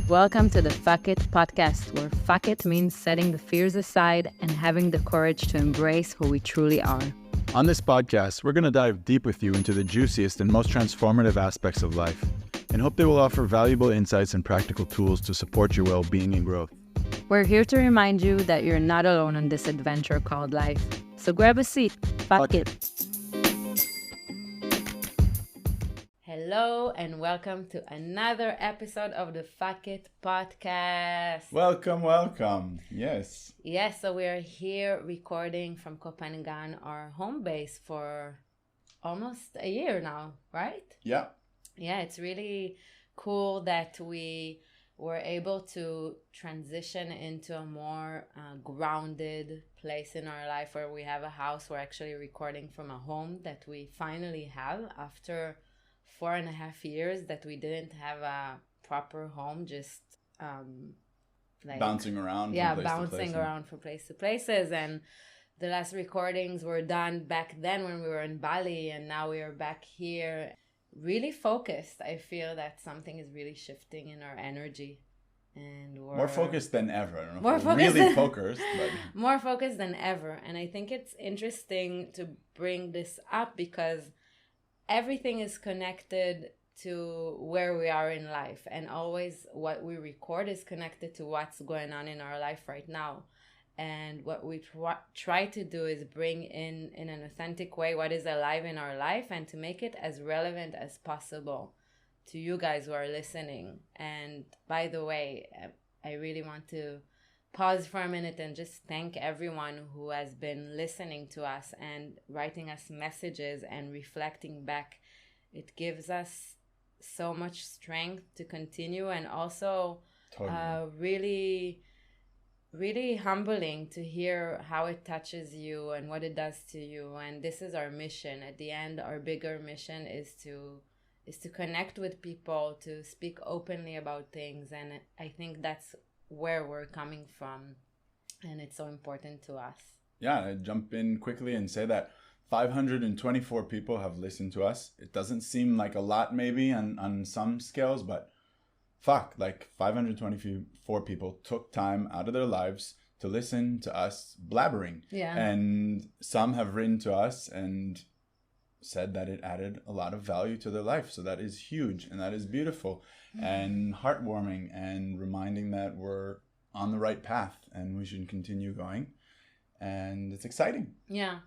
Welcome to the Fuck It podcast, where fuck it means setting the fears aside and having the courage to embrace who we truly are. On this podcast, we're going to dive deep with you into the juiciest and most transformative aspects of life, and hope they will offer valuable insights and practical tools to support your well-being and growth. We're here to remind you that you're not alone on this adventure called life. So grab a seat. Fuck it. Hello and welcome to another episode of the Fuck It podcast. Welcome. Yes. Yes, so we are here recording from Copenhagen, our home base, for almost a year now, right? Yeah. Yeah, it's really cool that we were able to transition into a more grounded place in our life where we have a house. We're actually recording from a home that we finally have after 4.5 years that we didn't have a proper home, just bouncing around. Bouncing around from place to places. And the last recordings were done back then when we were in Bali, and now we are back here, really focused. I feel that something is really shifting in our energy, and we're more focused than ever. I don't know more if we're focused really focused, but more focused than ever. And I think it's interesting to bring this up because everything is connected to where we are in life, and always what we record is connected to what's going on in our life right now. And what we try to do is bring in an authentic way what is alive in our life, and to make it as relevant as possible to you guys who are listening. And by the way, I really want to pause for a minute and just thank everyone who has been listening to us and writing us messages and reflecting back. It gives us so much strength to continue, and also really, really humbling to hear how it touches you and what it does to you. And this is our mission. At the end, our bigger mission is to connect with people, to speak openly about things. And I think that's where we're coming from, and it's so important to us. Yeah, I jump in quickly and say that 524 people have listened to us. It doesn't seem like a lot maybe on some scales, but fuck, like 524 people took time out of their lives to listen to us blabbering. Yeah. And some have written to us and said that it added a lot of value to their life. So that is huge, and that is beautiful and heartwarming, and reminding that we're on the right path and we should continue going. And it's exciting. Yeah.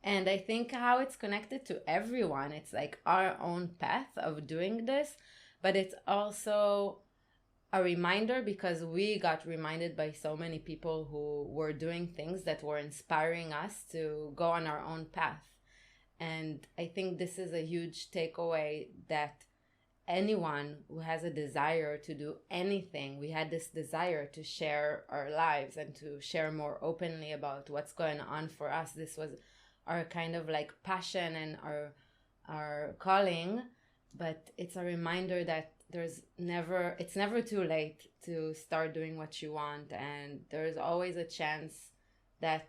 And I think how it's connected to everyone, it's like our own path of doing this, but it's also a reminder because we got reminded by so many people who were doing things that were inspiring us to go on our own path. And I think this is a huge takeaway, that anyone who has a desire to do anything, we had this desire to share our lives and to share more openly about what's going on for us. This was our kind of like passion and our calling, but it's a reminder that it's never too late to start doing what you want, and there's always a chance that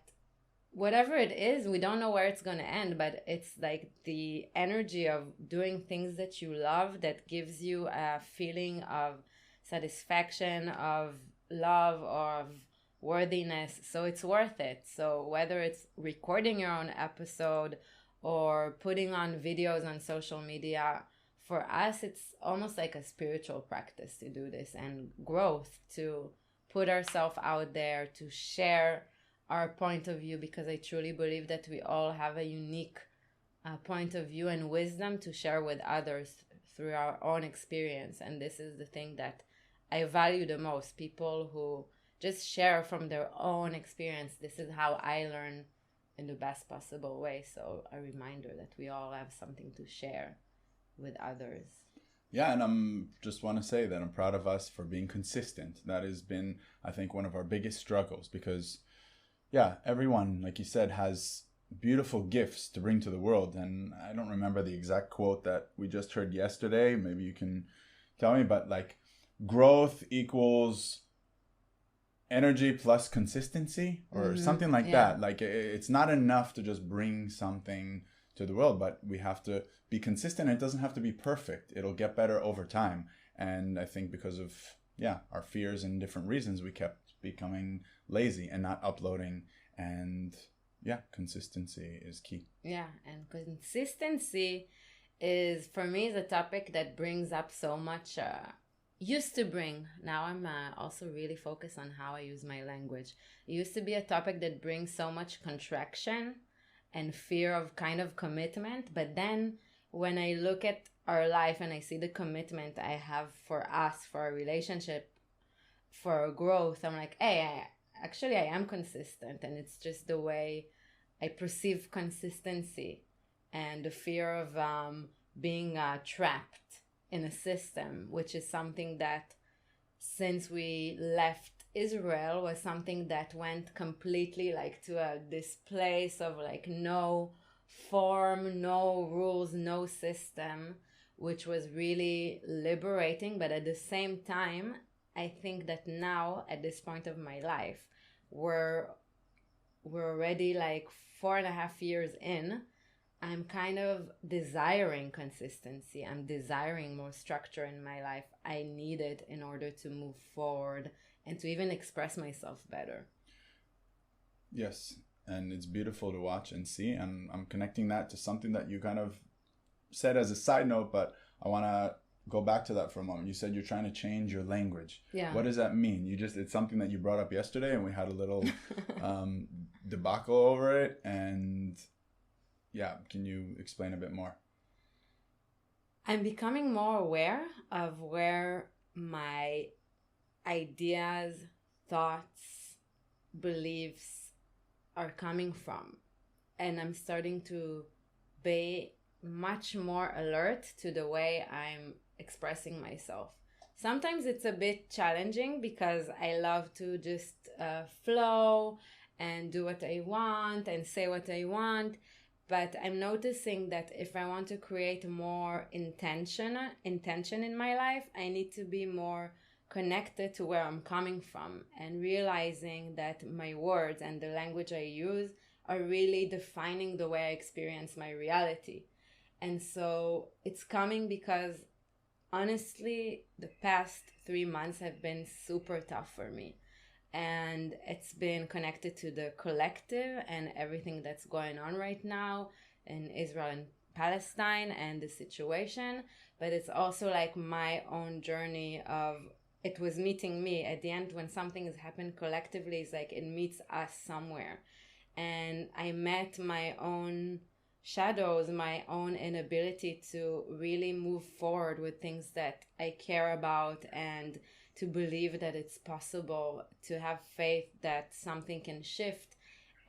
whatever it is, we don't know where it's going to end, but it's like the energy of doing things that you love that gives you a feeling of satisfaction, of love, of worthiness. So it's worth it. So whether it's recording your own episode or putting on videos on social media, for us, it's almost like a spiritual practice to do this, and growth, to put ourselves out there, to share our point of view, because I truly believe that we all have a unique point of view and wisdom to share with others through our own experience. And this is the thing that I value the most, people who just share from their own experience. This is how I learn in the best possible way. So a reminder that we all have something to share with others. Yeah, and I'm just want to say that I'm proud of us for being consistent. That has been, I think, one of our biggest struggles, because yeah, everyone, like you said, has beautiful gifts to bring to the world. And I don't remember the exact quote that we just heard yesterday. Maybe you can tell me, but like growth equals energy plus consistency or something like that. Like it's not enough to just bring something to the world, but we have to be consistent. It doesn't have to be perfect. It'll get better over time. And I think because of yeah, our fears and different reasons, we kept becoming lazy and not uploading. And yeah, consistency is key. Yeah, and consistency is, for me, is a topic that brings up so much, used to bring. Now I'm also really focused on how I use my language. It used to be a topic that brings so much contraction and fear of kind of commitment. But then when I look at our life and I see the commitment I have for us, for our relationship, for our growth, I'm like, hey, I am consistent. And it's just the way I perceive consistency and the fear of being trapped in a system, which is something that since we left Israel was something that went completely like to this place of like no form, no rules, no system, which was really liberating. But at the same time, I think that now at this point of my life, we're already like 4.5 years in. I'm kind of desiring consistency. I'm desiring more structure in my life. I need it in order to move forward and to even express myself better. Yes, and it's beautiful to watch and see. And I'm connecting that to something that you kind of said as a side note, but I want to go back to that for a moment. You said you're trying to change your language. Yeah. What does that mean? It's something that you brought up yesterday, and we had a little debacle over it. And yeah, can you explain a bit more? I'm becoming more aware of where my ideas, thoughts, beliefs are coming from. And I'm starting to be much more alert to the way I'm expressing myself. Sometimes it's a bit challenging because I love to just flow and do what I want and say what I want. But I'm noticing that if I want to create more intention in my life, I need to be more connected to where I'm coming from and realizing that my words and the language I use are really defining the way I experience my reality. And so it's coming because honestly, the past 3 months have been super tough for me. And it's been connected to the collective and everything that's going on right now in Israel and Palestine and the situation. But it's also like my own journey of it was meeting me at the end. When something has happened collectively, it's like it meets us somewhere. And I met my own shadows, my own inability to really move forward with things that I care about, and to believe that it's possible, to have faith that something can shift.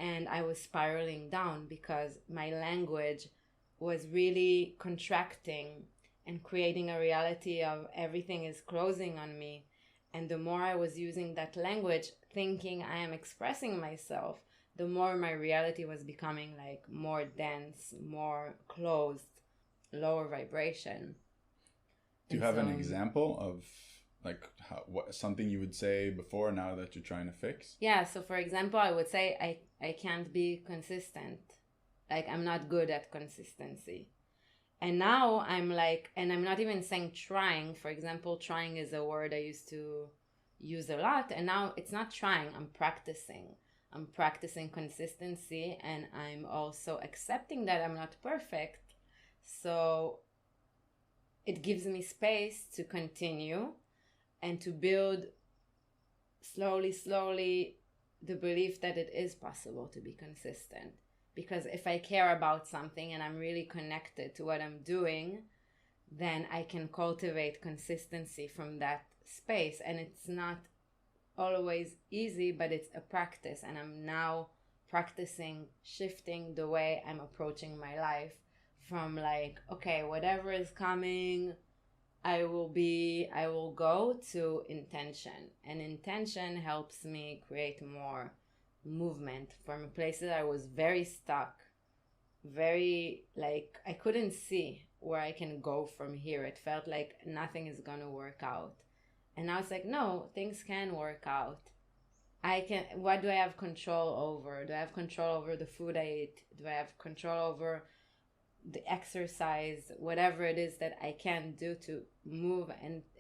And I was spiraling down because my language was really contracting and creating a reality of everything is closing on me. And the more I was using that language, thinking I am expressing myself, the more my reality was becoming like more dense, more closed, lower vibration. Do you have an example of like what something you would say before now that you're trying to fix? Yeah, so for example, I would say I can't be consistent. Like I'm not good at consistency. And now I'm like, and I'm not even saying trying. For example, trying is a word I used to use a lot. And now it's not trying, I'm practicing. I'm practicing consistency, and I'm also accepting that I'm not perfect. So it gives me space to continue and to build slowly the belief that it is possible to be consistent. Because if I care about something and I'm really connected to what I'm doing, then I can cultivate consistency from that space. And it's not always easy, but it's a practice. And I'm now practicing shifting the way I'm approaching my life from like, okay, whatever is coming, I will go to intention. And intention helps me create more movement from places I was very stuck, very like I couldn't see where I can go from here. It felt like nothing is gonna work out. And now it's like, no, things can work out. What do I have control over? Do I have control over the food I eat? Do I have control over the exercise, whatever it is that I can do to move,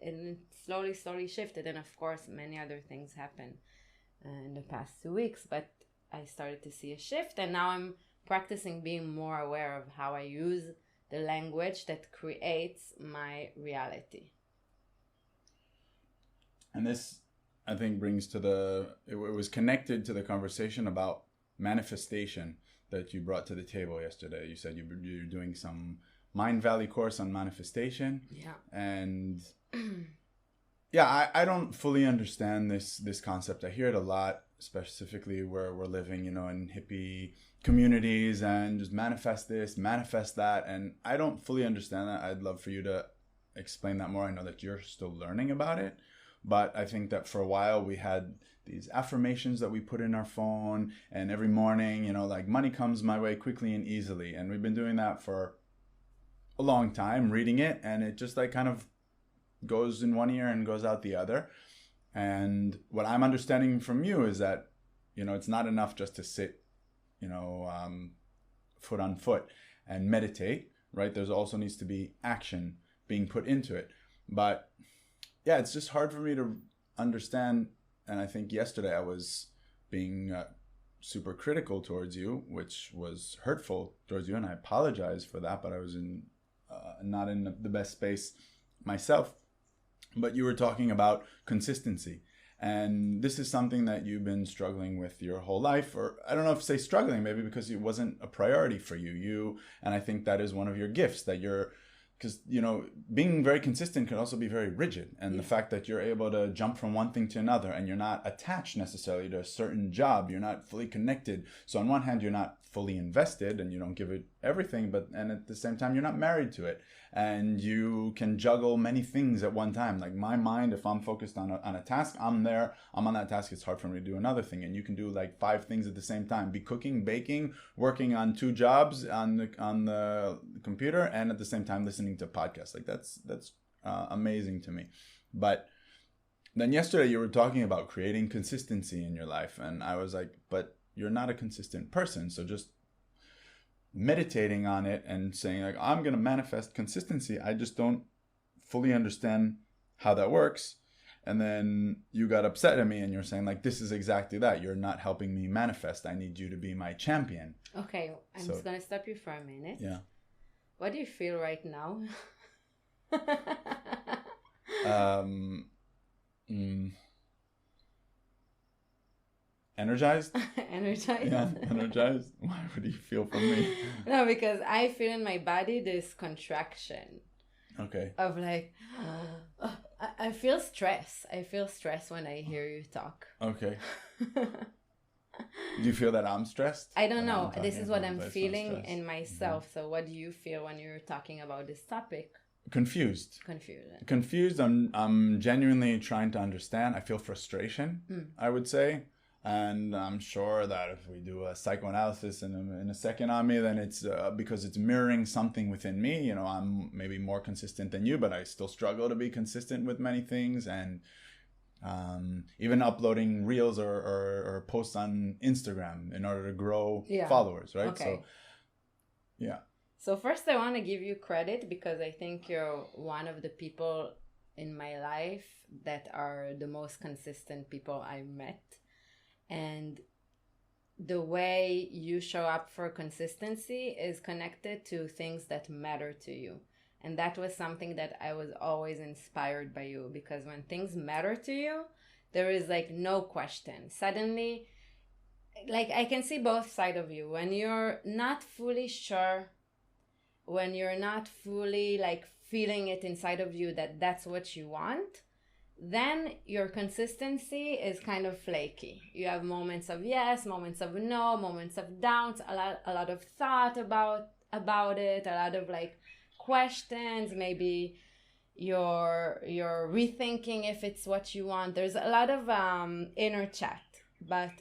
and slowly shifted. And of course, many other things happen in the past 2 weeks, but I started to see a shift, and now I'm practicing being more aware of how I use the language that creates my reality. And this, I think, brings to it was connected to the conversation about manifestation that you brought to the table yesterday. You said you're doing some Mind Valley course on manifestation. Yeah. And yeah, I don't fully understand this concept. I hear it a lot, specifically where we're living, in hippie communities, and just manifest this, manifest that. And I don't fully understand that. I'd love for you to explain that more. I know that you're still learning about it. But I think that for a while we had these affirmations that we put in our phone, and every morning, like money comes my way quickly and easily. And we've been doing that for a long time, reading it, and it just like kind of goes in one ear and goes out the other. And what I'm understanding from you is that, it's not enough just to sit, foot on foot and meditate, right? There's also needs to be action being put into it. But yeah, it's just hard for me to understand. And I think yesterday I was being super critical towards you, which was hurtful towards you. And I apologize for that, but I was not in the best space myself. But you were talking about consistency. And this is something that you've been struggling with your whole life, or I don't know if say struggling, maybe because it wasn't a priority for you. And I think that is one of your gifts, that you're, because, being very consistent can also be very rigid. And the fact that you're able to jump from one thing to another, and you're not attached necessarily to a certain job, you're not fully connected. So on one hand, you're not fully invested and you don't give it everything, and at the same time, you're not married to it. And you can juggle many things at one time. Like my mind, if I'm focused on a task, I'm on that task. It's hard for me to do another thing. And you can do like 5 things at the same time: be cooking, baking, working on 2 jobs on the computer, and at the same time listening to podcasts. Like that's amazing to me. But then yesterday you were talking about creating consistency in your life, and I was like, but you're not a consistent person. So just meditating on it and saying like, I'm going to manifest consistency, I just don't fully understand how that works. And then you got upset at me and you're saying like, this is exactly that. You're not helping me manifest. I need you to be my champion. Okay, I'm just going to stop you for a minute. Yeah. What do you feel right now? Energized? Energized? Yeah, energized. Why would you feel from me? No, because I feel in my body this contraction. Okay. Of like, I feel stress. I feel stress when I hear you talk. Okay. Do you feel that I'm stressed? I don't know. This is what I'm feeling in myself. Mm-hmm. So what do you feel when you're talking about this topic? Confused. Confused. I'm genuinely trying to understand. I feel frustration, I would say. And I'm sure that if we do a psychoanalysis in a second on me, then it's because it's mirroring something within me. I'm maybe more consistent than you, but I still struggle to be consistent with many things. And even uploading reels or posts on Instagram in order to grow followers, right? Okay. So, yeah. So first I want to give you credit because I think you're one of the people in my life that are the most consistent people I met. And the way you show up for consistency is connected to things that matter to you. And that was something that I was always inspired by you, because when things matter to you, there is like no question. Suddenly, like I can see both sides of you. When you're not fully sure, when you're not fully like feeling it inside of you that that's what you want, then your consistency is kind of flaky. You have moments of yes, moments of no, moments of doubts, a lot of thought about it, a lot of like questions. Maybe you're rethinking if it's what you want. There's a lot of inner chat. But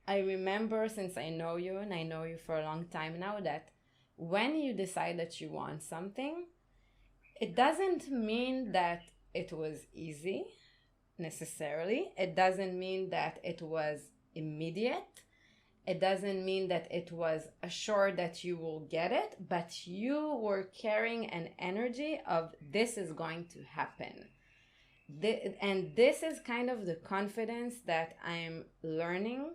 I remember, since I know you and I know you for a long time now, that when you decide that you want something, it doesn't mean that it was easy necessarily. It doesn't mean that it was immediate. It doesn't mean that it was assured that you will get it, but you were carrying an energy of this is going to happen. And this is kind of the confidence that I'm learning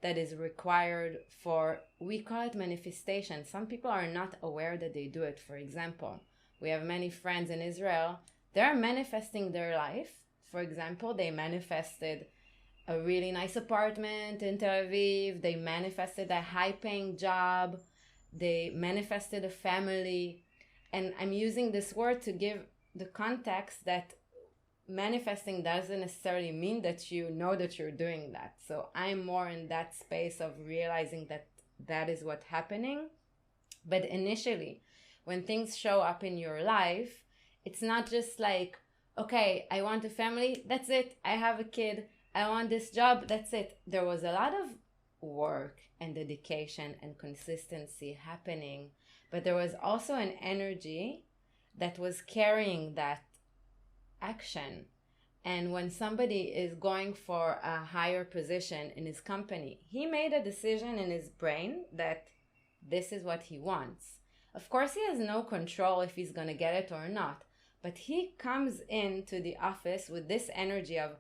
that is required for, we call it manifestation. Some people are not aware that they do it. For example, we have many friends in Israel, they're manifesting their life. For example, they manifested a really nice apartment in Tel Aviv. They manifested a high-paying job. They manifested a family. And I'm using this word to give the context that manifesting doesn't necessarily mean that you know that you're doing that. So I'm more in that space of realizing that that is what's happening. But initially, when things show up in your life, it's not just like, okay, I want a family, that's it, I have a kid, I want this job, that's it. There was a lot of work and dedication and consistency happening, but there was also an energy that was carrying that action. And when somebody is going for a higher position in his company, he made a decision in his brain that this is what he wants. Of course, he has no control if he's going to get it or not, but he comes into the office with this energy of,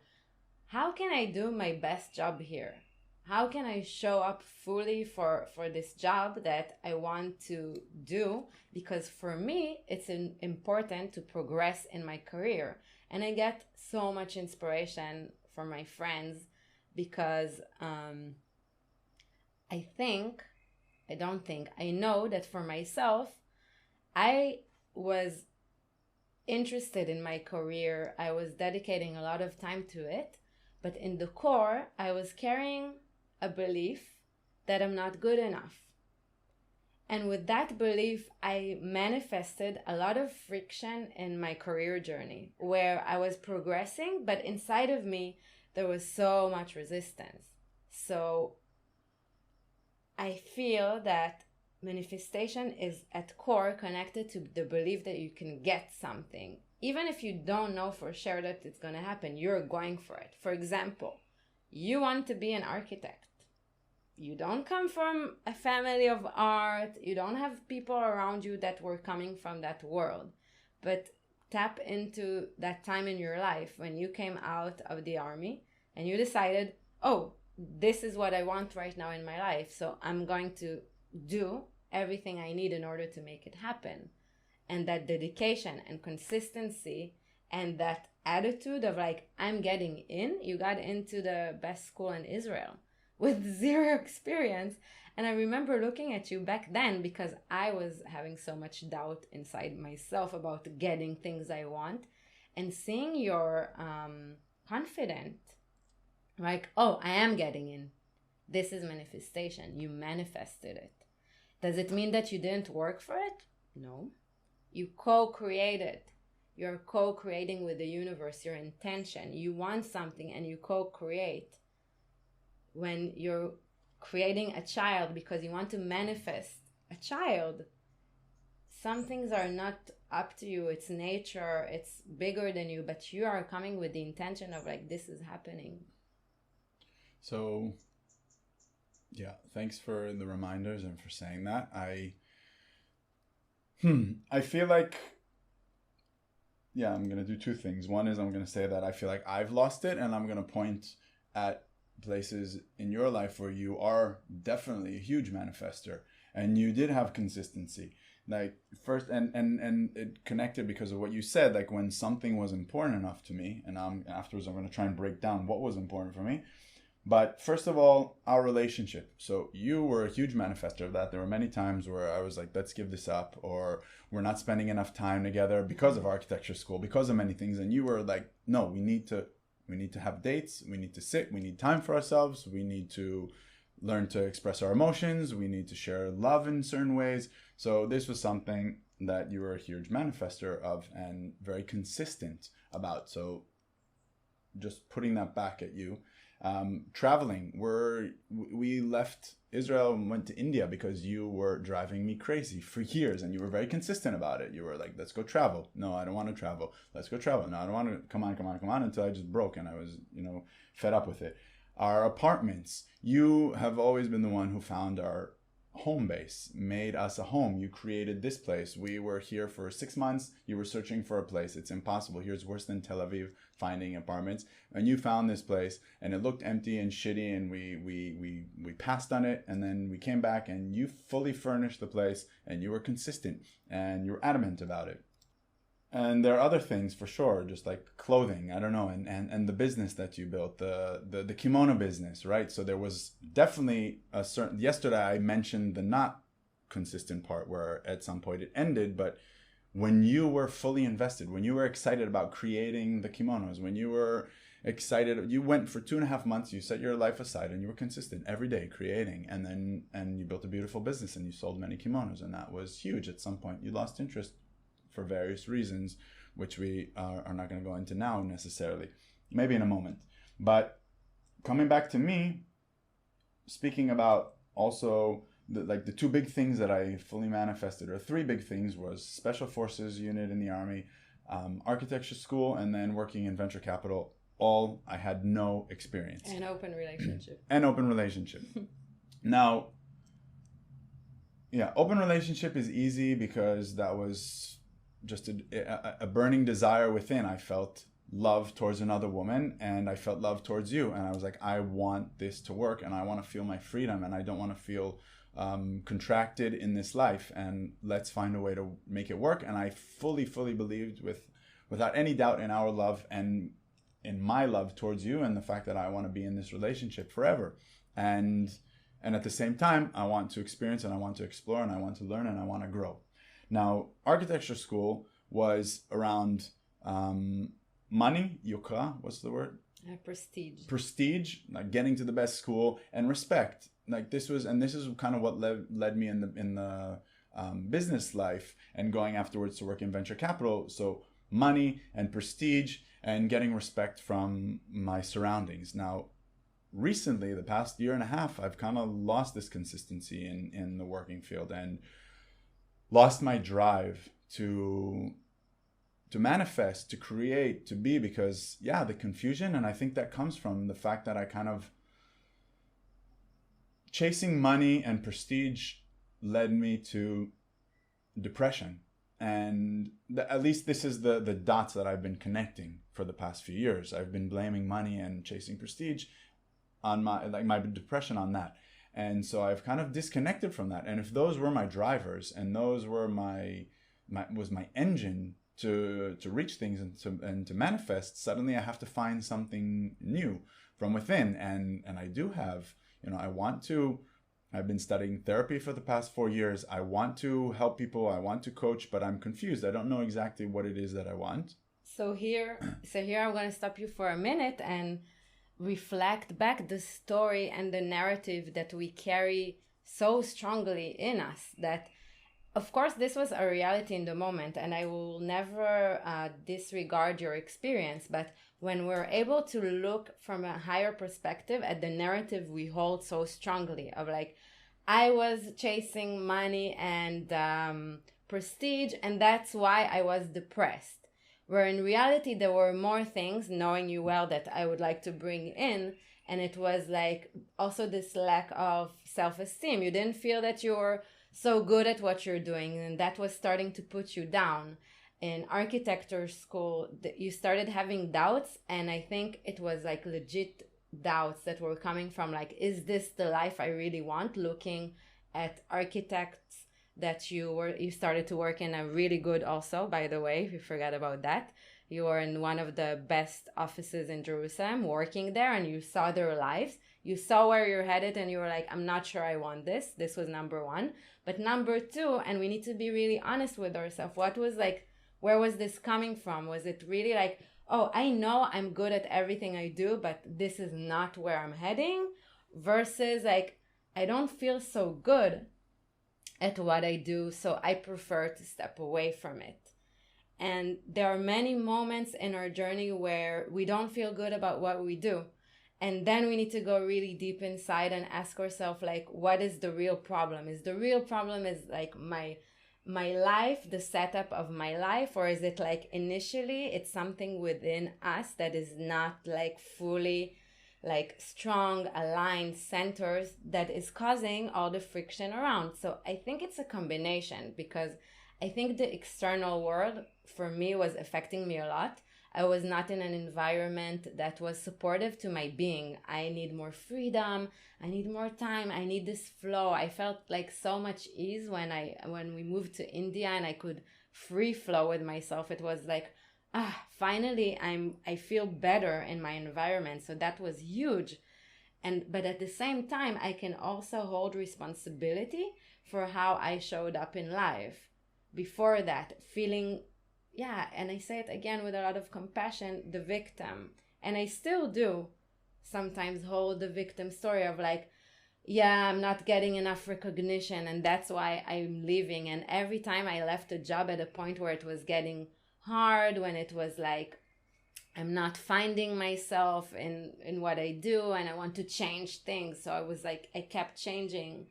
how can I do my best job here? How can I show up fully for this job that I want to do? Because for me, it's important to progress in my career. And I get so much inspiration from my friends because I know that for myself, I was interested in my career. I was dedicating a lot of time to it. But in the core, I was carrying a belief that I'm not good enough. And with that belief, I manifested a lot of friction in my career journey where I was progressing, but inside of me, there was so much resistance. So I feel that manifestation is at core connected to the belief that you can get something. Even if you don't know for sure that it's going to happen, you're going for it. For example, you want to be an architect. You don't come from a family of art. You don't have people around you that were coming from that world. But tap into that time in your life when you came out of the army and you decided, oh, this is what I want right now in my life. So I'm going to do everything I need in order to make it happen. And that dedication and consistency and that attitude of like, I'm getting in. You got into the best school in Israel with zero experience. And I remember looking at you back then because I was having so much doubt inside myself about getting things I want, and seeing your confident, like, oh, I am getting in. This is manifestation. You manifested it. Does it mean that you didn't work for it? No. You co-created. You're co-creating with the universe, your intention. You want something and you co-create. When you're creating a child because you want to manifest a child, some things are not up to you. It's nature. It's bigger than you, but you are coming with the intention of like, this is happening. So, yeah, thanks for the reminders and for saying that. I feel like, yeah, I'm going to do two things. One is I'm going to say that I feel like I've lost it, and I'm going to point at places in your life where you are definitely a huge manifester and you did have consistency. Like first, and it connected because of what you said, like when something was important enough to me, and afterwards I'm going to try and break down what was important for me. But first of all, our relationship. So you were a huge manifester of that. There were many times where I was like, let's give this up, or we're not spending enough time together because of architecture school, because of many things. And you were like, no, we need to have dates. We need to sit. We need time for ourselves. We need to learn to express our emotions. We need to share love in certain ways. So this was something that you were a huge manifester of and very consistent about. So just putting that back at you. Traveling, we left Israel and went to India because you were driving me crazy for years, and you were very consistent about it. You were like, let's go travel. No, I don't want to travel. Let's go travel. No, I don't want to. Come on, until I just broke and I was, fed up with it. our apartments. You have always been the one who found our home base, made us a home. You created this place. We were here for 6 months. You were searching for a place. It's impossible. Here's worse than Tel Aviv finding apartments. And you found this place, and it looked empty and shitty, and we passed on it, and then we came back, and you fully furnished the place, and you were consistent, and you were adamant about it. And there are other things for sure, just like clothing, I don't know, and the business that you built, the kimono business, right? So there was definitely a certain, yesterday I mentioned the not consistent part where at some point it ended, but when you were fully invested, when you were excited about creating the kimonos, when you were excited, you went for 2.5 months, you set your life aside and you were consistent every day creating, and you built a beautiful business and you sold many kimonos, and that was huge. At some point you lost interest for various reasons, which we are not going to go into now necessarily, maybe in a moment. But coming back to me, speaking about also the two big things that I fully manifested, or three big things, was Special Forces unit in the Army, architecture school, and then working in venture capital. All I had no experience. An open relationship. An open relationship. Now, yeah, open relationship is easy because that was just a burning desire within. I felt love towards another woman, and I felt love towards you, and I was like, I want this to work, and I want to feel my freedom, and I don't want to feel contracted in this life, and let's find a way to make it work. And I fully believed, without any doubt, in our love and in my love towards you, and the fact that I want to be in this relationship forever. And at the same time, I want to experience, and I want to explore, and I want to learn, and I want to grow. Now, architecture school was around money, yukra, what's the word? Prestige. Prestige, like getting to the best school, and respect. Like this is kind of what led me in the business life, and going afterwards to work in venture capital. So money and prestige and getting respect from my surroundings. Now, recently, the past year and a half, I've kind of lost this consistency in the working field, and lost my drive to manifest, to create, to be, because the confusion. And I think that comes from the fact that I kind of, chasing money and prestige led me to depression. And at least this is the dots that I've been connecting for the past few years. I've been blaming money and chasing prestige on my depression on that. And so I've kind of disconnected from that. And if those were my drivers, and those were my engine to reach things and to manifest, suddenly I have to find something new from within. And I do have, I've been studying therapy for the past 4 years. I want to help people. I want to coach, but I'm confused. I don't know exactly what it is that I want. So here I'm going to stop you for a minute and reflect back the story and the narrative that we carry so strongly in us, that of course this was a reality in the moment, and I will never disregard your experience, but when we're able to look from a higher perspective at the narrative we hold so strongly of like, I was chasing money and prestige, and that's why I was depressed. Where in reality, there were more things, knowing you well, that I would like to bring in. And it was like also this lack of self-esteem. You didn't feel that you were so good at what you're doing, and that was starting to put you down. In architecture school, you started having doubts, and I think it was like legit doubts that were coming from like, is this the life I really want? Looking at architects that you started to work in a really good, also, by the way, if you forgot about that, you were in one of the best offices in Jerusalem working there, and you saw their lives, you saw where you're headed, and you were like, I'm not sure I want this. This was number one. But number two, and we need to be really honest with ourselves, where was this coming from? Was it really like, oh, I know I'm good at everything I do, but this is not where I'm heading, versus like, I don't feel so good at what I do, so I prefer to step away from it. And there are many moments in our journey where we don't feel good about what we do. And then we need to go really deep inside and ask ourselves, like, what is the real problem? Is the real problem is like my life, the setup of my life, or is it like initially it's something within us that is not like fully like strong, aligned centers that is causing all the friction around. So I think it's a combination, because I think the external world for me was affecting me a lot. I was not in an environment that was supportive to my being. I need more freedom. I need more time. I need this flow. I felt like so much ease when we moved to India and I could free flow with myself. It was like, finally I feel better in my environment. So that was huge. But at the same time, I can also hold responsibility for how I showed up in life. Before that, feeling, and I say it again with a lot of compassion, the victim. And I still do sometimes hold the victim story of like, I'm not getting enough recognition and that's why I'm leaving. And every time I left a job at a point where it was getting hard, when it was like, I'm not finding myself in what I do and I want to change things. So I was like, I kept changing,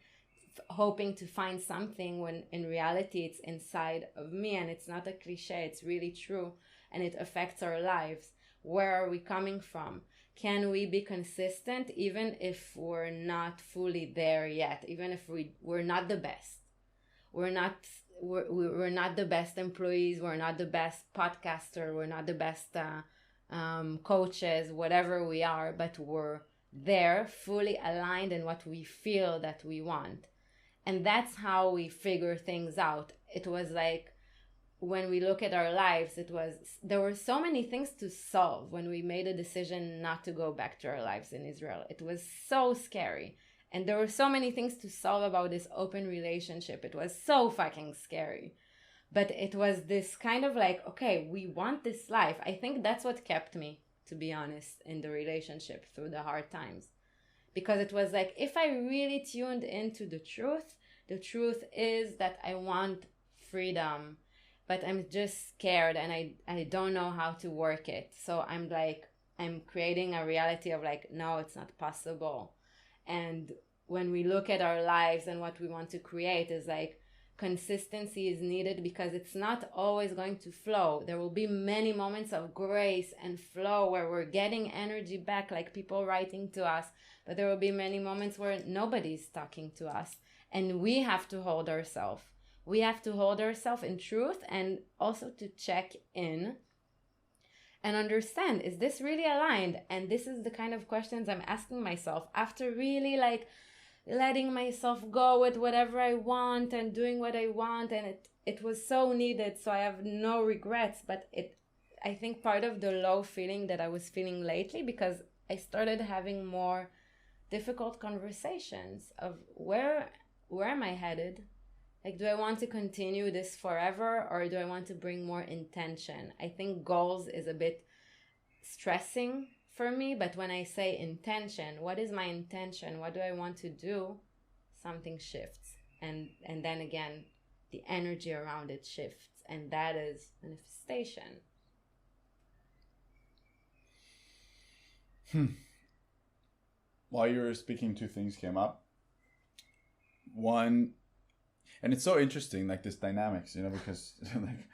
hoping to find something, when in reality it's inside of me. And it's not a cliche, it's really true, and it affects our lives. Where are we coming from? Can we be consistent even if we're not fully there yet? Even if we're not the best, we're not the best employees, we're not the best podcaster, we're not the best coaches, whatever we are, but we're there fully aligned in what we feel that we want. And that's how we figure things out. It was like, when we look at our lives, there were so many things to solve when we made a decision not to go back to our lives in Israel. It was so scary. And there were so many things to solve about this open relationship. It was so fucking scary. But it was this kind of like, okay, we want this life. I think that's what kept me, to be honest, in the relationship through the hard times. Because it was like, if I really tuned into the truth is that I want freedom, but I'm just scared and I don't know how to work it. So I'm creating a reality of like, no, it's not possible. And when we look at our lives and what we want to create, is like, consistency is needed, because it's not always going to flow. There will be many moments of grace and flow where we're getting energy back, like people writing to us, but there will be many moments where nobody's talking to us, and we have to hold ourselves. We have to hold ourselves in truth, and also to check in and understand, is this really aligned? And this is the kind of questions I'm asking myself after really like letting myself go with whatever I want and doing what I want. And it was so needed. So I have no regrets, but I think part of the low feeling that I was feeling lately, because I started having more difficult conversations of where am I headed? Like, do I want to continue this forever, or do I want to bring more intention? I think goals is a bit stressing for me, but when I say intention, what is my intention? What do I want to do? Something shifts. And then again, the energy around it shifts. And that is manifestation. While you were speaking, two things came up. One, and it's so interesting, like this dynamics, because like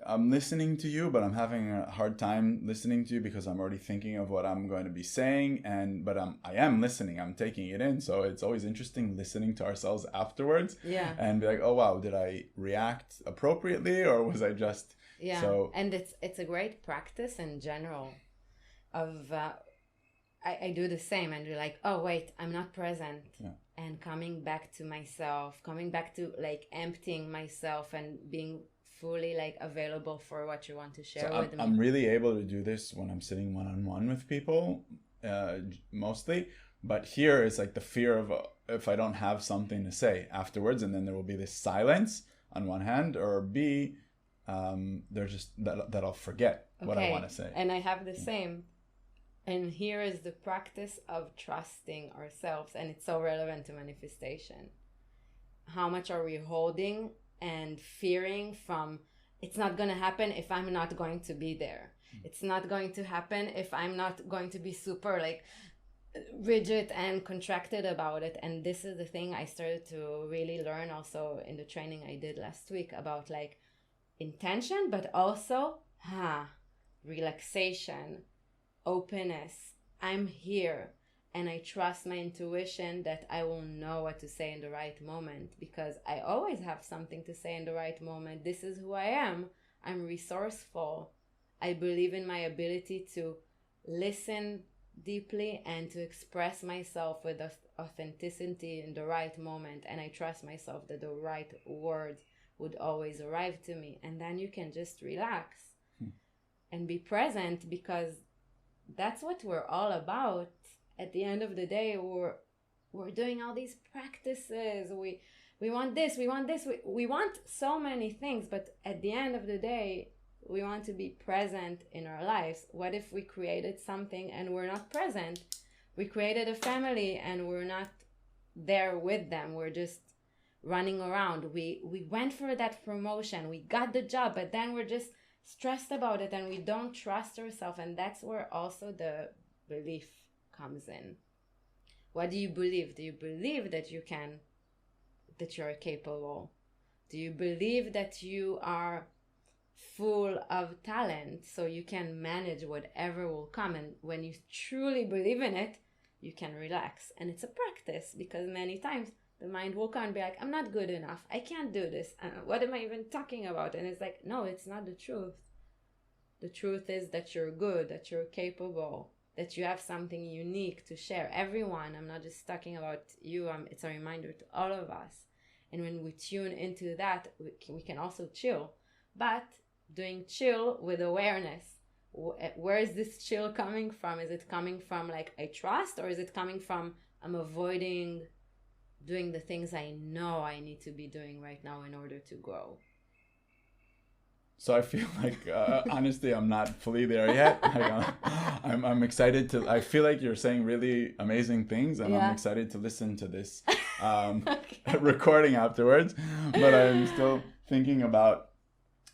I'm listening to you, but I'm having a hard time listening to you because I'm already thinking of what I'm going to be saying, but I am listening, I'm taking it in. So it's always interesting listening to ourselves afterwards, and be like, oh wow, did I react appropriately, or was I just And it's a great practice in general of I do the same, and you're like, oh wait, I'm not present. And coming back to myself, coming back to like emptying myself and being fully like available for what you want to share with me. I'm really able to do this when I'm sitting one-on-one with people, mostly. But here it's like the fear of if I don't have something to say afterwards, and then there will be this silence on one hand, or B, they're just that I'll forget what I want to say. And I have the same. And here is the practice of trusting ourselves, and it's so relevant to manifestation. How much are we holding and fearing from, it's not going to happen if I'm not going to be there. It's not going to happen if I'm not going to be super like rigid and contracted about it. And this is the thing I started to really learn also in the training I did last week about like intention, but also relaxation, openness, I'm here, and I trust my intuition that I will know what to say in the right moment, because I always have something to say in the right moment. This is who I am. I'm resourceful. I believe in my ability to listen deeply and to express myself with authenticity in the right moment, and I trust myself that the right words would always arrive to me. And then you can just relax and be present, because that's what we're all about. At the end of the day, we're doing all these practices. We want this, we want this, we want so many things, but at the end of the day, we want to be present in our lives. What if we created something and we're not present? We created a family and we're not there with them. We're just running around. We went for that promotion, we got the job, but then we're just stressed about it and we don't trust ourselves. And that's where also the belief comes in. What do you believe? Do you believe that you can, that you're capable? Do you believe that you are full of talent so you can manage whatever will come? And when you truly believe in it, you can relax. And it's a practice, because many times the mind will come and be like, I'm not good enough, I can't do this, what am I even talking about? And it's like, no, it's not the truth. The truth is that you're good, that you're capable, that you have something unique to share. Everyone, I'm not just talking about you, it's a reminder to all of us. And when we tune into that, we can also chill, but doing chill with awareness. Where is this chill coming from? Is it coming from like I trust, or is it coming from I'm avoiding doing the things I know I need to be doing right now in order to grow? So I feel like, honestly, I'm not fully there yet. I'm excited to, I feel like you're saying really amazing things, and I'm excited to listen to this recording afterwards. But I'm still thinking about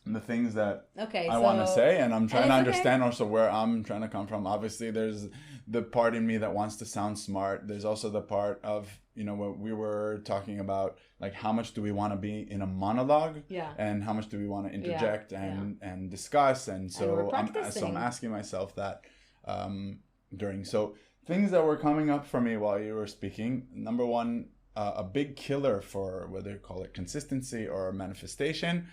the things that I want to say, and I'm trying to understand also where I'm trying to come from. Obviously, there's the part in me that wants to sound smart. There's also the part of, what we were talking about, like how much do we want to be in a monologue, and how much do we want to interject and discuss. And so I'm asking myself that during. So things that were coming up for me while you were speaking. Number one, a big killer for whether you call it consistency or manifestation,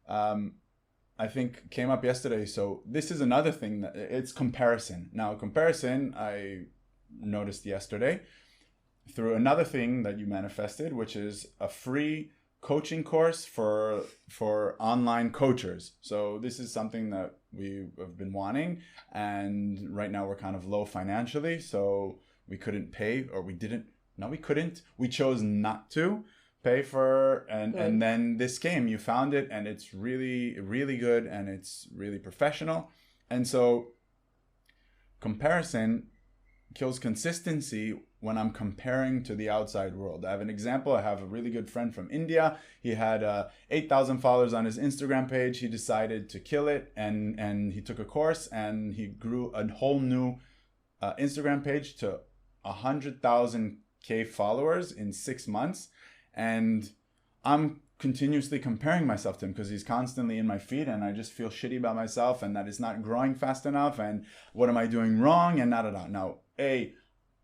I think came up yesterday. So this is another thing that it's comparison. Now, comparison, I noticed yesterday through another thing that you manifested, which is a free coaching course for online coaches. So this is something that we have been wanting, and right now we're kind of low financially, so we couldn't pay, or we didn't. No, we couldn't. We chose not to pay for, and then this came. You found it, and it's really, really good, and it's really professional. And so comparison kills consistency when I'm comparing to the outside world. I have an example. I have a really good friend from India. He had 8,000 followers on his Instagram page. He decided to kill it, and he took a course, and he grew a whole new Instagram page to 100,000K followers in 6 months. And I'm continuously comparing myself to him because he's constantly in my feed, and I just feel shitty about myself and that it's not growing fast enough, and what am I doing wrong, and Now,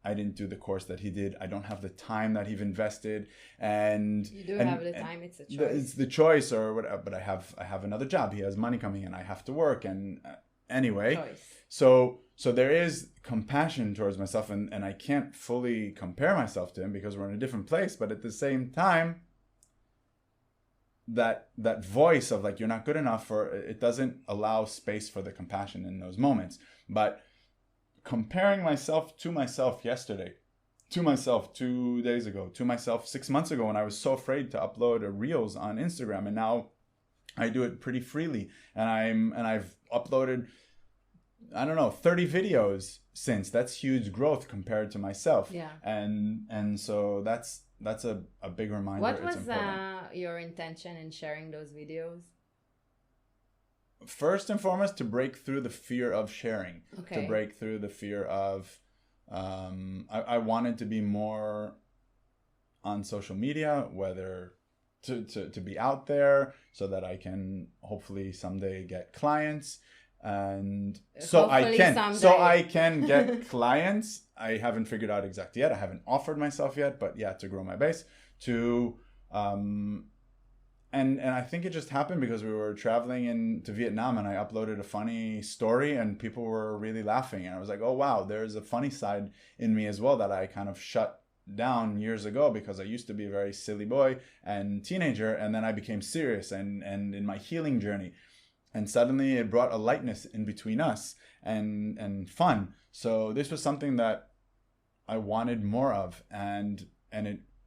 I didn't do the course that he did. I don't have the time that he's invested, and you do have the time. It's a choice. It's the choice, or whatever. But I have another job. He has money coming in. I have to work, and anyway. Choice. So there is compassion towards myself, and I can't fully compare myself to him because we're in a different place. But at the same time, that voice of like, you're not good enough, or it doesn't allow space for the compassion in those moments. But comparing myself to myself yesterday, to myself 2 days ago, to myself 6 months ago when I was so afraid to upload reels on Instagram, and now I do it pretty freely, and I've uploaded, I don't know, 30 videos since. That's huge growth compared to myself. Yeah. And so that's a big reminder. What was your intention in sharing those videos? First and foremost, to break through the fear of sharing. Okay. To break through the fear of, I wanted to be more on social media, whether to be out there so that I can hopefully someday get clients. And Hopefully so someday. I can get clients. I haven't figured out exactly yet. I haven't offered myself yet, but yeah, to grow my base, to and I think it just happened because we were traveling to Vietnam, and I uploaded a funny story and people were really laughing, and I was like, oh wow, there's a funny side in me as well that I kind of shut down years ago, because I used to be a very silly boy and teenager, and then I became serious and in my healing journey, and suddenly it brought a lightness in between us and fun. So this was something that I wanted more of, and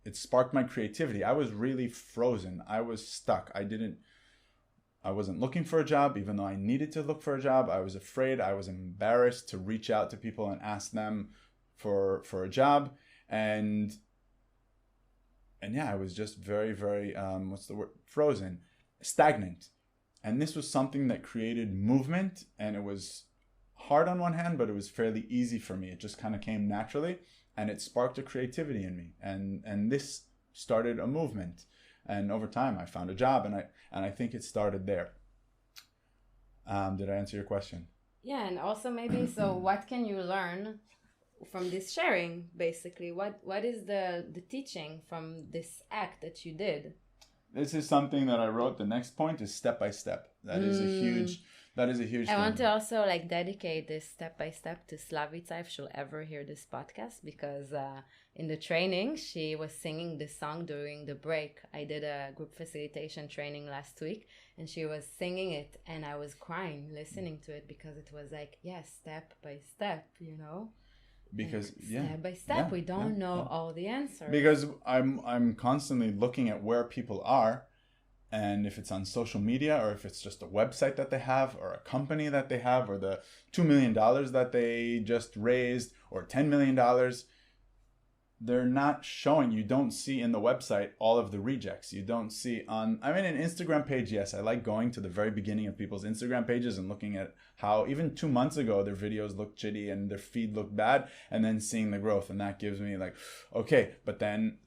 it sparked my creativity. I was really frozen. I was stuck. I wasn't looking for a job, even though I needed to look for a job. I was afraid. I was embarrassed to reach out to people and ask them for a job. And yeah, I was just very, very, what's the word? Frozen, stagnant. And this was something that created movement, and it was hard on one hand, but it was fairly easy for me. It just kind of came naturally, and it sparked a creativity in me, and this started a movement. And over time I found a job, and I think it started there. Did I answer your question? Yeah, and also maybe, so what can you learn from this sharing, basically? What is the teaching from this act that you did? This is something that I wrote. The next point is step by step. That is a huge I thing. want to also like dedicate this step by step to Slavica if she'll ever hear this podcast, because in the training she was singing this song during the break. I did a group facilitation training last week, and she was singing it, and I was crying listening to it, because it was like, step by step, Because and step by step, we don't know all the answers. Because I'm constantly looking at where people are, and if it's on social media, or if it's just a website that they have, or a company that they have, or the $2 million that they just raised, or $10 million, they're not showing. You don't see in the website all of the rejects. You don't see an Instagram page. Yes, I like going to the very beginning of people's Instagram pages and looking at how even 2 months ago their videos looked shitty and their feed looked bad, and then seeing the growth, and that gives me like, okay. But then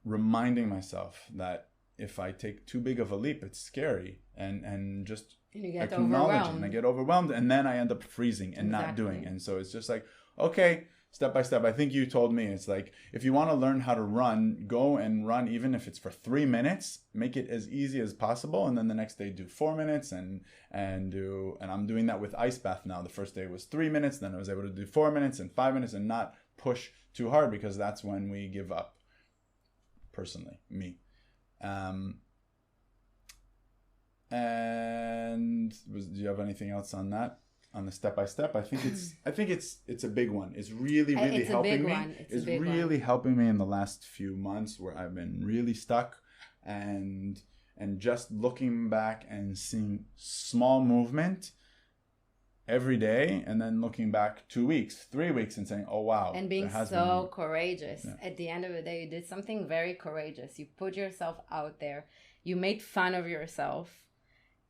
reminding myself that if I take too big of a leap, it's scary, and just you get acknowledge it, overwhelmed. and I get overwhelmed, and then I end up freezing and not doing. And so it's just like, okay, step by step. I think you told me, it's like, if you want to learn how to run, go and run, even if it's for 3 minutes, make it as easy as possible. And then the next day do 4 minutes, and I'm doing that with ice bath now. The first day was 3 minutes, then I was able to do 4 minutes and 5 minutes, and not push too hard, because that's when we give up. Personally, me. Do you have anything else on that? On the step by step, I think it's a big one. It's really helping me. It's really helping me in the last few months, where I've been really stuck, and just looking back and seeing small movement every day, and then looking back 2 weeks, 3 weeks, and saying, oh wow. And being so courageous. Yeah. At the end of the day, you did something very courageous. You put yourself out there. You made fun of yourself.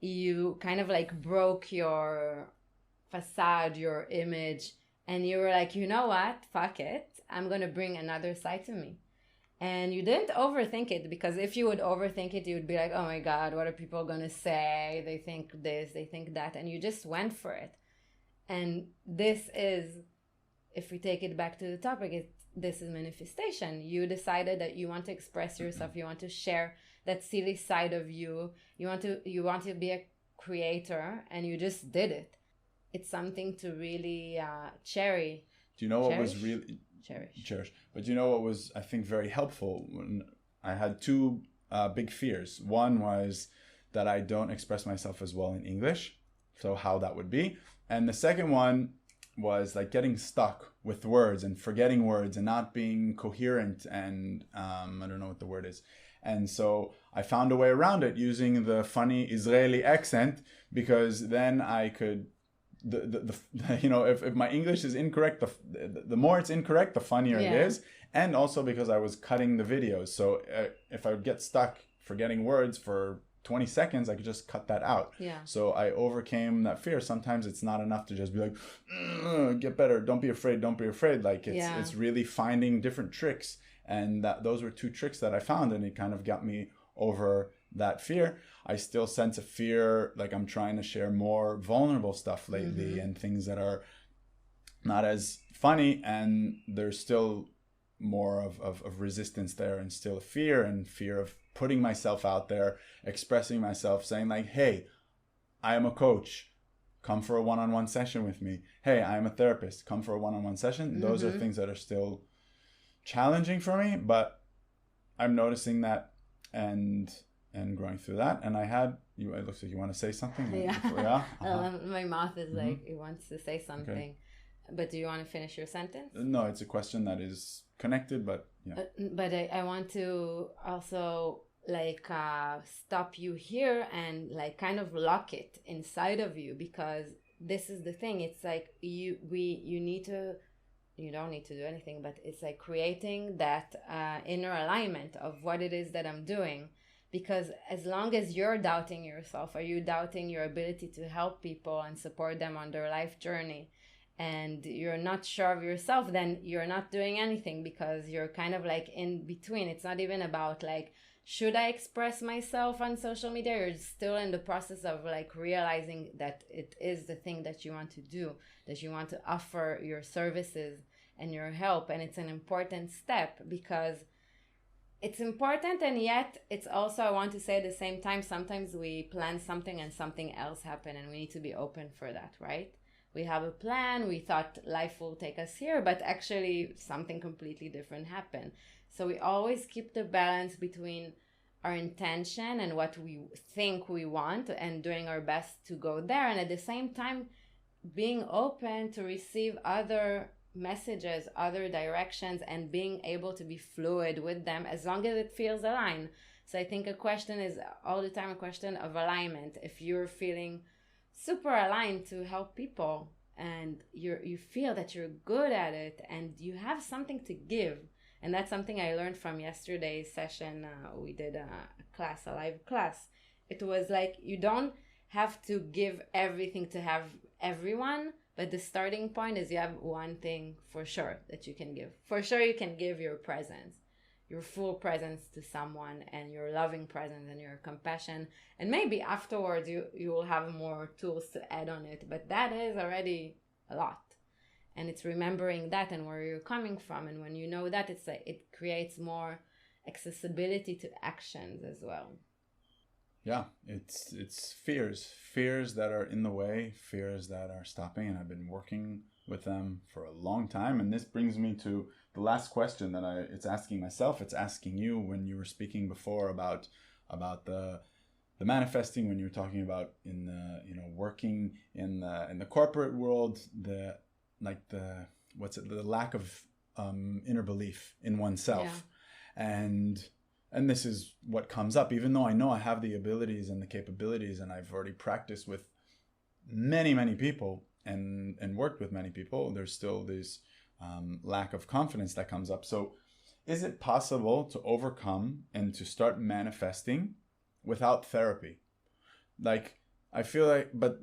You kind of like broke your facade, your image, and you were like, you know what? Fuck it. I'm going to bring another side to me. And you didn't overthink it, because if you would overthink it, you would be like, oh my God, what are people going to say? They think this, they think that. And you just went for it. And this is, if we take it back to the topic, this is manifestation. You decided that you want to express yourself. You want to share that silly side of you. You want to be a creator, and you just did it. It's something to really cherish. Do you know what was really cherish? But you know what was, I think, very helpful? When I had two big fears. One was that I don't express myself as well in English, so how that would be. And the second one was like getting stuck with words and forgetting words and not being coherent, and I don't know what the word is. And so I found a way around it using the funny Israeli accent, because then I could, if my English is incorrect, the more it's incorrect, the funnier it is. And also because I was cutting the videos. So if I would get stuck forgetting words for 20 seconds, I could just cut that out. Yeah. So I overcame that fear. Sometimes it's not enough to just be like, get better. Don't be afraid. Don't be afraid. Like it's really finding different tricks. And those were two tricks that I found, and it kind of got me over that fear, I still sense a fear, like I'm trying to share more vulnerable stuff lately, and things that are not as funny, and there's still more of resistance there, and still fear of putting myself out there, expressing myself, saying like, hey, I am a coach, come for a one-on-one session with me. Hey, I am a therapist, come for a one-on-one session. Those are things that are still challenging for me, but I'm noticing that and going through that. And I had you, it looks like you want to say something. Yeah. My mouth is like, it wants to say something. Okay. But do you want to finish your sentence? No, it's a question that is connected, but yeah. But I want to also like stop you here and like kind of lock it inside of you, because this is the thing. It's like you don't need to do anything, but it's like creating that inner alignment of what it is that I'm doing. Because as long as you're doubting yourself, or you doubting your ability to help people and support them on their life journey, and you're not sure of yourself, then you're not doing anything, because you're kind of like in between. It's not even about like, should I express myself on social media? You're still in the process of like realizing that it is the thing that you want to do, that you want to offer your services and your help. And it's an important step, because it's important, and yet it's also, I want to say at the same time, sometimes we plan something and something else happen, and we need to be open for that, right? We have a plan, we thought life will take us here, but actually something completely different happened. So we always keep the balance between our intention and what we think we want, and doing our best to go there, and at the same time being open to receive other messages, other directions, and being able to be fluid with them as long as it feels aligned. So I think a question is all the time a question of alignment. If you're feeling super aligned to help people, and you feel that you're good at it, and you have something to give, and that's something I learned from yesterday's session. We did a live class. It was like, you don't have to give everything to have everyone, but the starting point is you have one thing for sure that you can give. For sure you can give your presence, your full presence to someone, and your loving presence and your compassion, and maybe afterwards you will have more tools to add on it, but that is already a lot. And it's remembering that and where you're coming from, and when you know that, it's like it creates more accessibility to actions as well. Yeah, it's fears that are in the way, fears that are stopping, and I've been working with them for a long time. And this brings me to the last question that it's asking myself, it's asking you. When you were speaking before about the manifesting, when you were talking about in the working in the corporate world, the lack of inner belief in oneself. Yeah. And this is what comes up, even though I know I have the abilities and the capabilities, and I've already practiced with many people and worked with many people, there's still this lack of confidence that comes up. So is it possible to overcome and to start manifesting without therapy? Like, I feel like, but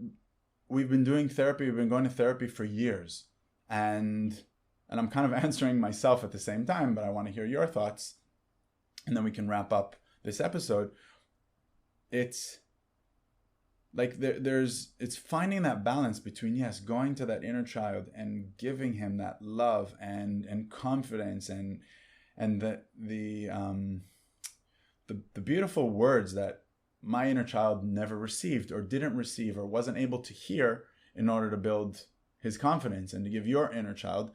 we've been doing therapy, we've been going to therapy for years, and I'm kind of answering myself at the same time, but I want to hear your thoughts, and then we can wrap up this episode. It's like it's finding that balance between, yes, going to that inner child and giving him that love and confidence and the beautiful words that my inner child never received or didn't receive or wasn't able to hear in order to build his confidence and to give your inner child.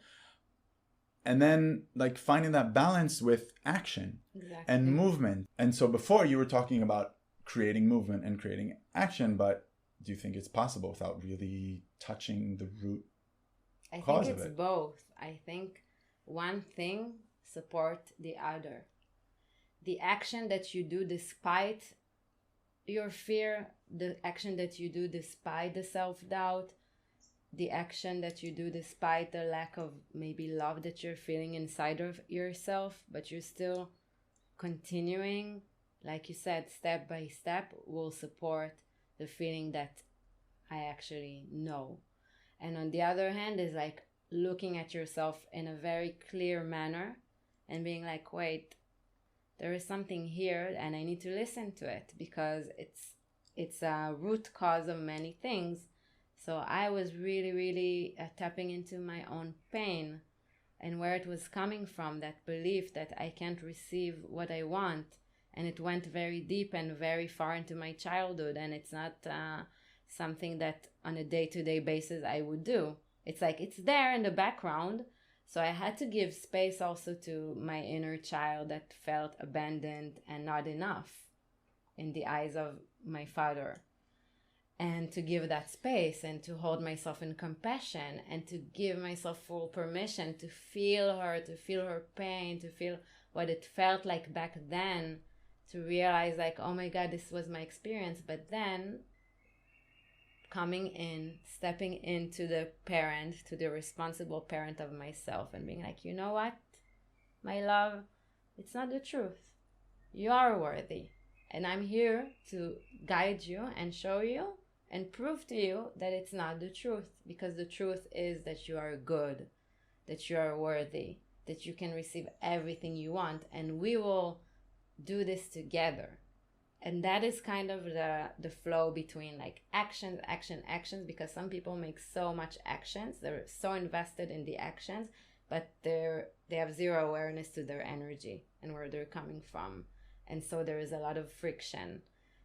And then like finding that balance with action. Exactly. And movement. And so before you were talking about creating movement and creating action, but do you think it's possible without really touching the root cause of it? I think it's both. I think one thing support the other. The action that you do despite your fear, the action that you do despite the self-doubt, the action that you do despite the lack of maybe love that you're feeling inside of yourself, but you're still continuing, like you said, step by step, will support the feeling that I actually know. And on the other hand is like looking at yourself in a very clear manner and being like, wait, there is something here and I need to listen to it, because it's a root cause of many things. So I was really, really tapping into my own pain and where it was coming from, that belief that I can't receive what I want. And it went very deep and very far into my childhood. And it's not something that on a day-to-day basis I would do. It's like it's there in the background. So I had to give space also to my inner child that felt abandoned and not enough in the eyes of my father. And to give that space and to hold myself in compassion and to give myself full permission to feel her pain, to feel what it felt like back then, to realize like, oh my God, this was my experience. But then coming in, stepping into the parent, to the responsible parent of myself, and being like, you know what, my love, it's not the truth. You are worthy. And I'm here to guide you and show you and prove to you that it's not the truth. Because the truth is that you are good, that you are worthy, that you can receive everything you want. And we will do this together. And that is kind of the flow between like actions, because some people make so much actions. They're so invested in the actions, but they have zero awareness to their energy and where they're coming from. And so there is a lot of friction.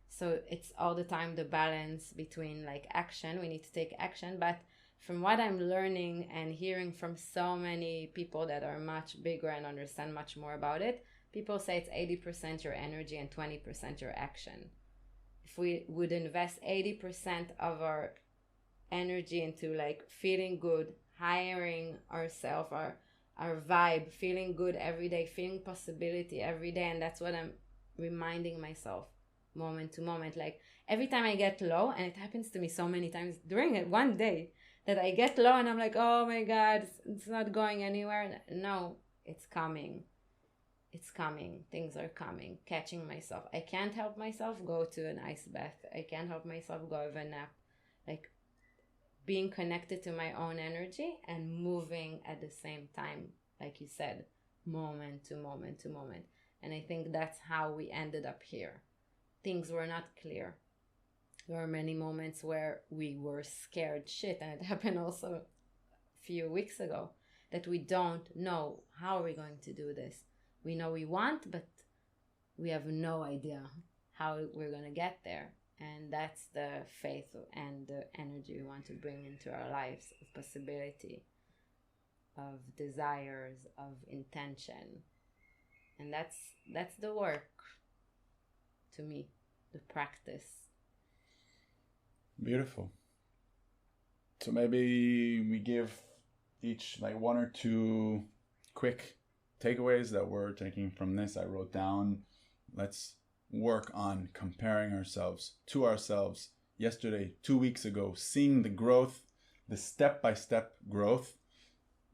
So it's all the time the balance between like action. We need to take action. But from what I'm learning and hearing from so many people that are much bigger and understand much more about it, people say it's 80% your energy and 20% your action. If we would invest 80% of our energy into like feeling good, hiring ourselves, our vibe, feeling good every day, feeling possibility every day. And that's what I'm reminding myself moment to moment. Like every time I get low, and it happens to me so many times during it one day, that I get low and I'm like, oh my God, it's not going anywhere. No, it's coming. It's coming. Things are coming. Catching myself. I can't help myself go to an ice bath. I can't help myself go have a nap. Like being connected to my own energy and moving at the same time, like you said, moment to moment to moment. And I think that's how we ended up here. Things were not clear. There were many moments where we were scared shit, and it happened also a few weeks ago, that we don't know how we're going to do this. We know we want, but we have no idea how we're going to get there. And that's the faith and the energy we want to bring into our lives, of possibility, of desires, of intention. And that's the work, to me, the practice. Beautiful. So maybe we give each like one or two quick takeaways that we're taking from this. I wrote down, let's work on comparing ourselves to ourselves yesterday, 2 weeks ago, seeing the growth, the step-by-step growth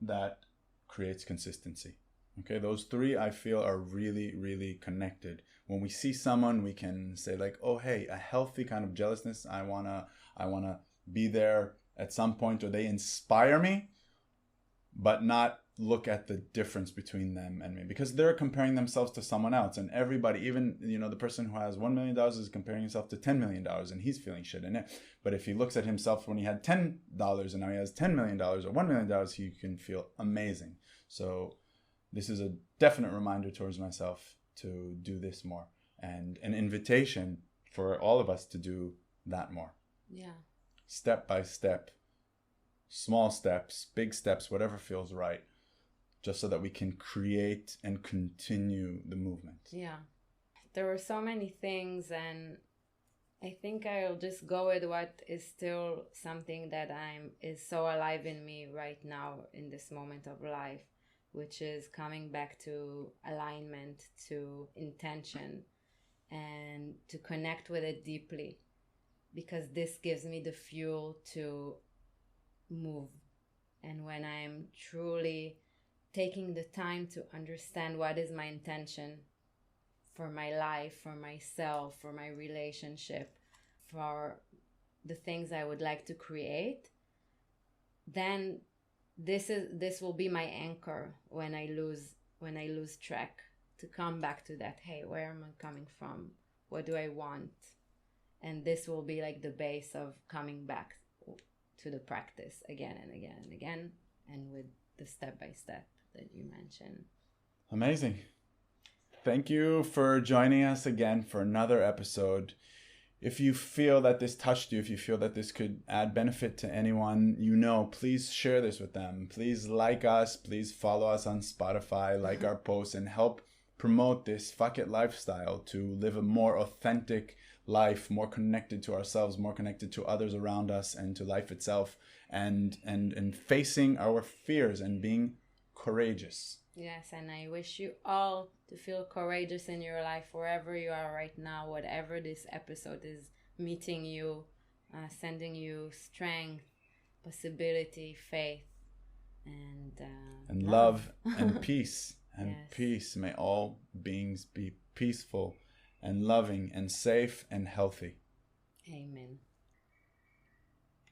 that creates consistency. Okay, those three I feel are really, really connected. When we see someone, we can say like, oh, hey, a healthy kind of jealousness. I wanna be there at some point, or they inspire me, but not look at the difference between them and me, because they're comparing themselves to someone else. And everybody, even the person who has $1 million is comparing himself to $10 million, and he's feeling shit in it. But if he looks at himself when he had $10 and now he has $10 million or $1 million, he can feel amazing. So this is a definite reminder towards myself to do this more, and an invitation for all of us to do that more. Yeah. Step by step, small steps, big steps, whatever feels right, just so that we can create and continue the movement. Yeah. There were so many things, and I think I'll just go with what is still something that is so alive in me right now in this moment of life, which is coming back to alignment, to intention, and to connect with it deeply, because this gives me the fuel to move. And when I'm truly taking the time to understand what is my intention for my life, for myself, for my relationship, for the things I would like to create, then this will be my anchor when I lose track. to come back to that. Hey, where am I coming from? What do I want? And this will be like the base of coming back to the practice again and again and again, and with the step by step that you mentioned. Amazing. Thank you for joining us again for another episode. If you feel that this touched you, if you feel that this could add benefit to anyone you know, please share this with them. Please like us. Please follow us on Spotify, like our posts, and help promote this fuck it lifestyle to live a more authentic life, more connected to ourselves, more connected to others around us and to life itself, and facing our fears and being courageous. Yes, and I wish you all to feel courageous in your life, wherever you are right now, whatever this episode is meeting you, sending you strength, possibility, faith, and love and peace. And yes. Peace. May all beings be peaceful and loving and safe and healthy. Amen.